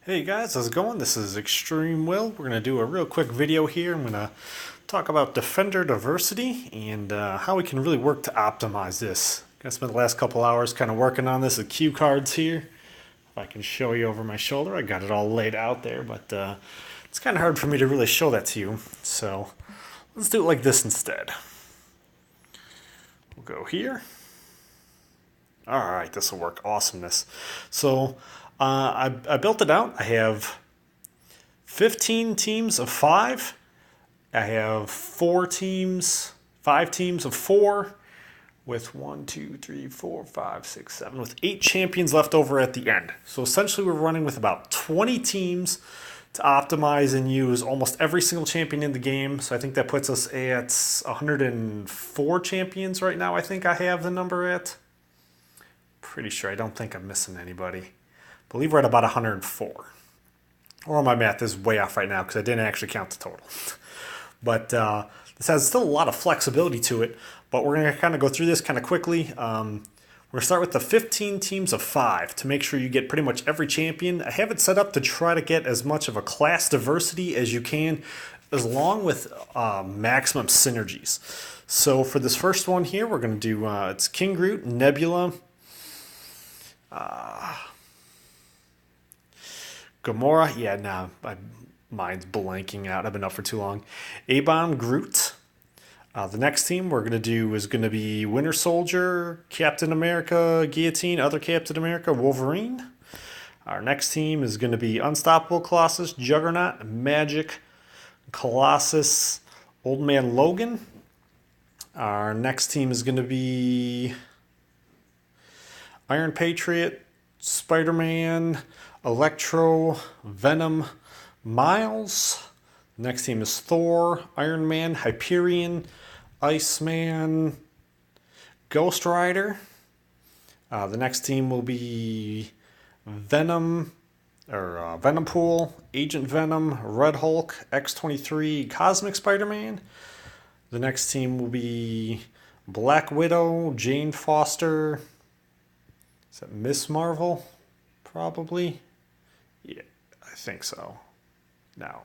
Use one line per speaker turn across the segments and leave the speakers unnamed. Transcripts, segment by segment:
Hey guys, how's it going? This is Extrmwill. We're going to do a real quick video here. I'm going to talk about defender diversity and how we can really work to optimize this. I spent the last couple hours kind of working on this with cue cards here. If I can show you over my shoulder, I got it all laid out there, but it's kind of hard for me to really show that to you. So let's do it like this instead. We'll go here. All right, this will work. Awesomeness. So I built it out. I have 15 teams of 5. I have 5 teams of 4 with 1, 2, 3, 4, 5, 6, 7, with 8 champions left over at the end. So essentially we're running with about 20 teams to optimize and use almost every single champion in the game. So I think that puts us at 104 champions right now. I think I have the number at. Pretty sure. I don't think I'm missing anybody. I believe we're at about 104. Or my math is way off right now because I didn't actually count the total. But this has still a lot of flexibility to it. But we're going to kind of go through this kind of quickly. We're going to start with the 15 teams of 5 to make sure you get pretty much every champion. I have it set up to try to get as much of a class diversity as you can, along with maximum synergies. So for this first one here, we're going to do, it's King Groot, Nebula, Gamora, yeah, nah, my mind's blanking out. I've been up for too long. A-Bomb, Groot. The next team we're going to do is going to be Winter Soldier, Captain America, Guillotine, other Captain America, Wolverine. Our next team is going to be Unstoppable Colossus, Juggernaut, Magic, Colossus, Old Man Logan. Our next team is going to be Iron Patriot, Spider-Man, Electro, Venom, Miles. Next team is Thor, Iron Man, Hyperion, Iceman, Ghost Rider. The next team will be Venom, or Venompool, Agent Venom, Red Hulk, X-23, Cosmic Spider-Man. The next team will be Black Widow, Jane Foster. Is that Miss Marvel? Probably. Yeah, I think so. No.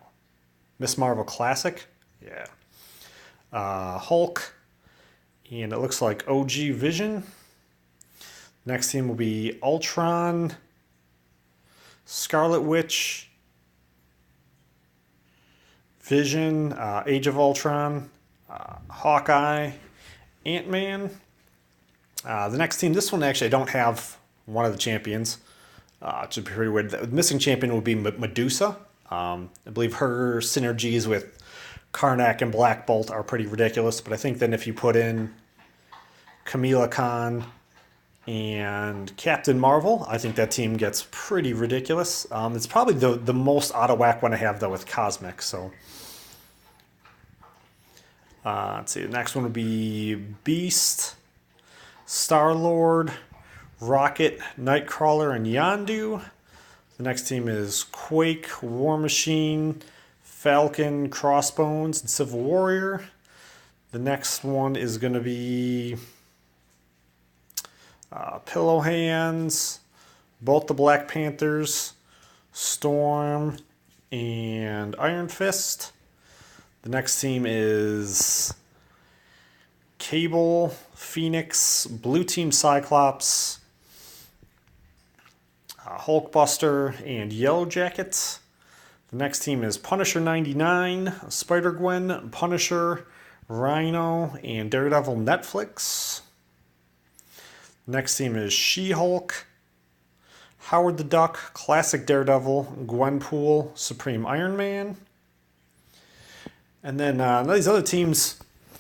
Miss Marvel Classic? Yeah. Hulk. And it looks like OG Vision. Next team will be Ultron, Scarlet Witch, Vision, Age of Ultron, Hawkeye, Ant-Man. The next team, this one actually I don't have one of the champions. It should be pretty weird. The missing champion would be Medusa. I believe her synergies with Karnak and Black Bolt are pretty ridiculous, but I think then if you put in Kamala Khan and Captain Marvel, I think that team gets pretty ridiculous. It's probably the most out of whack one I have, though, with Cosmic. So let's see. The next one would be Beast, Star-Lord, Rocket, Nightcrawler, and Yondu. The next team is Quake, War Machine, Falcon, Crossbones, and Civil Warrior. The next one is going to be Pillow Hands, both the Black Panthers, Storm, and Iron Fist. The next team is Cable, Phoenix, Blue Team Cyclops, Hulkbuster, and Yellow Jackets. The next team is Punisher 99, Spider-Gwen, Punisher, Rhino, and Daredevil Netflix. Next team is She-Hulk, Howard the Duck, Classic Daredevil, Gwenpool, Supreme Iron Man. And then these other teams,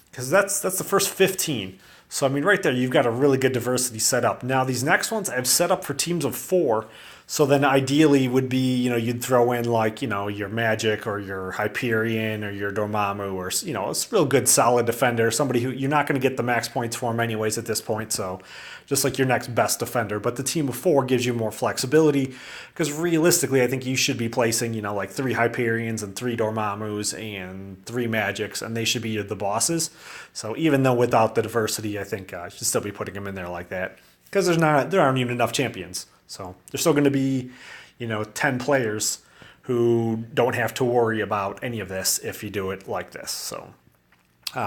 because that's the first 15. So, I mean, right there, you've got a really good diversity set up. Now, these next ones I've set up for teams of 4. So then ideally would be, you'd throw in like, your Magic or your Hyperion or your Dormammu or, a real good solid defender, somebody who you're not going to get the max points for him anyways at this point. So just like your next best defender. But the team of 4 gives you more flexibility because realistically, I think you should be placing, like 3 Hyperions and 3 Dormammus and 3 Magics, and they should be the bosses. So even though without the diversity, I think I should still be putting them in there like that because there aren't even enough champions. So there's still going to be, 10 players who don't have to worry about any of this if you do it like this. So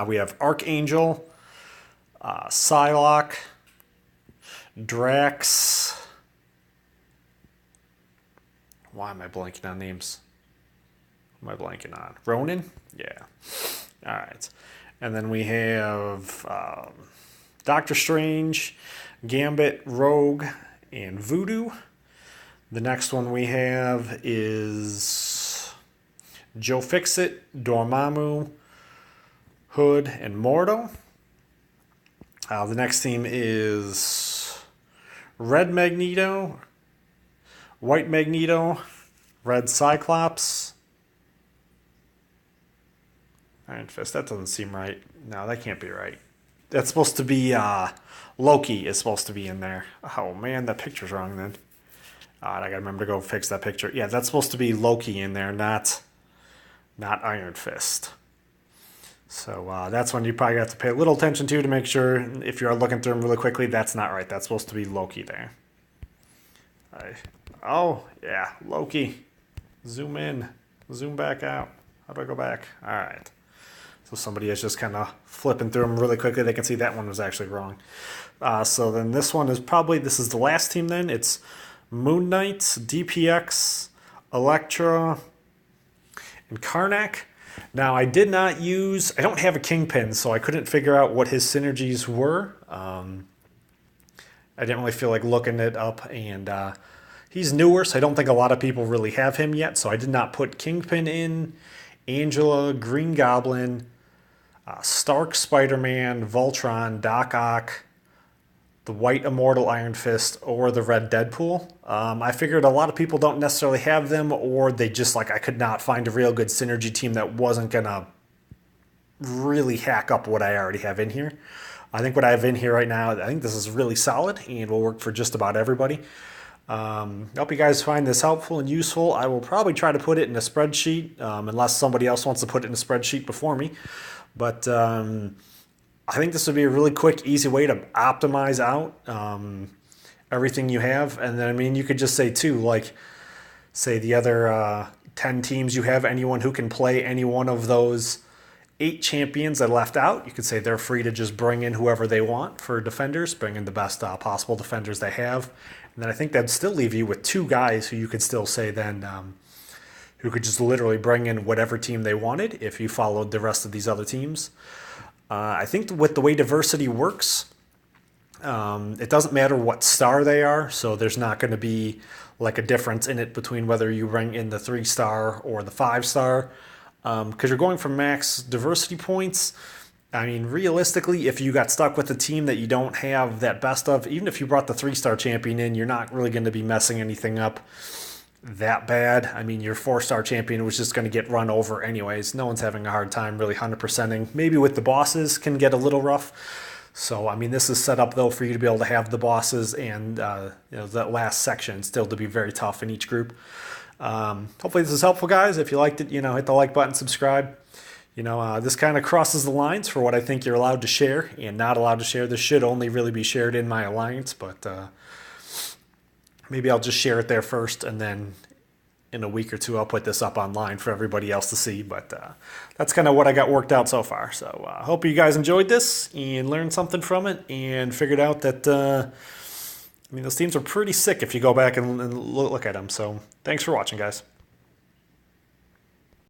we have Archangel, Psylocke, Drax. Why am I blanking on names? What am I blanking on? Ronin? Yeah. All right. And then we have Doctor Strange, Gambit, Rogue, and Voodoo. The next one we have is Joe Fixit, Dormammu, Hood, and Mordo. The next team is Red Magneto, White Magneto, Red Cyclops, Iron Fist. That doesn't seem right. No, that can't be right. That's supposed to be Loki is supposed to be in there. Oh man, that picture's wrong then. I gotta remember to go fix that picture. Yeah, that's supposed to be Loki in there, not Iron Fist. So that's one you probably have to pay a little attention to make sure if you are looking through them really quickly, that's not right. That's supposed to be Loki there. Oh, yeah, Loki. Zoom in, zoom back out. How do I go back? All right. So somebody is just kind of flipping through them really quickly. They can see that one was actually wrong. So then this one is this is the last team then. It's Moon Knight, DPX, Elektra, and Karnak. Now I don't have a Kingpin, so I couldn't figure out what his synergies were. I didn't really feel like looking it up, and he's newer, so I don't think a lot of people really have him yet, so I did not put Kingpin in, Angela, Green Goblin, Stark, Spider-Man, Voltron, Doc Ock, the White Immortal Iron Fist, or the Red Deadpool. I figured a lot of people don't necessarily have them, or they just I could not find a real good synergy team that wasn't going to really hack up what I already have in here. I think what I have in here right now, I think this is really solid and will work for just about everybody. I hope you guys find this helpful and useful. I will probably try to put it in a spreadsheet, unless somebody else wants to put it in a spreadsheet before me. But I think this would be a really quick, easy way to optimize out everything you have. And then, you could just say, too, say the other 10 teams you have, anyone who can play any one of those 8 champions that left out, you could say they're free to just bring in whoever they want for defenders, bring in the best possible defenders they have. And then I think that'd still leave you with 2 guys who you could still say then who could just literally bring in whatever team they wanted if you followed the rest of these other teams. I think with the way diversity works, it doesn't matter what star they are, so there's not going to be a difference in it between whether you bring in the 3-star or the 5-star, because you're going for max diversity points. Realistically, if you got stuck with a team that you don't have that best of, even if you brought the 3-star champion in, you're not really going to be messing anything up that bad. Your 4-star champion was just going to get run over anyways. No one's having a hard time really 100%ing. Maybe with the bosses can get a little rough. So, this is set up, though, for you to be able to have the bosses and that last section still to be very tough in each group. Hopefully this is helpful, guys. If you liked it, hit the like button, subscribe. This kind of crosses the lines for what I think you're allowed to share and not allowed to share. This should only really be shared in my alliance, but maybe I'll just share it there first, and then in a week or two I'll put this up online for everybody else to see. But that's kind of what I got worked out so far. So I hope you guys enjoyed this and learned something from it and figured out that those teams are pretty sick if you go back and look at them. So thanks for watching, guys.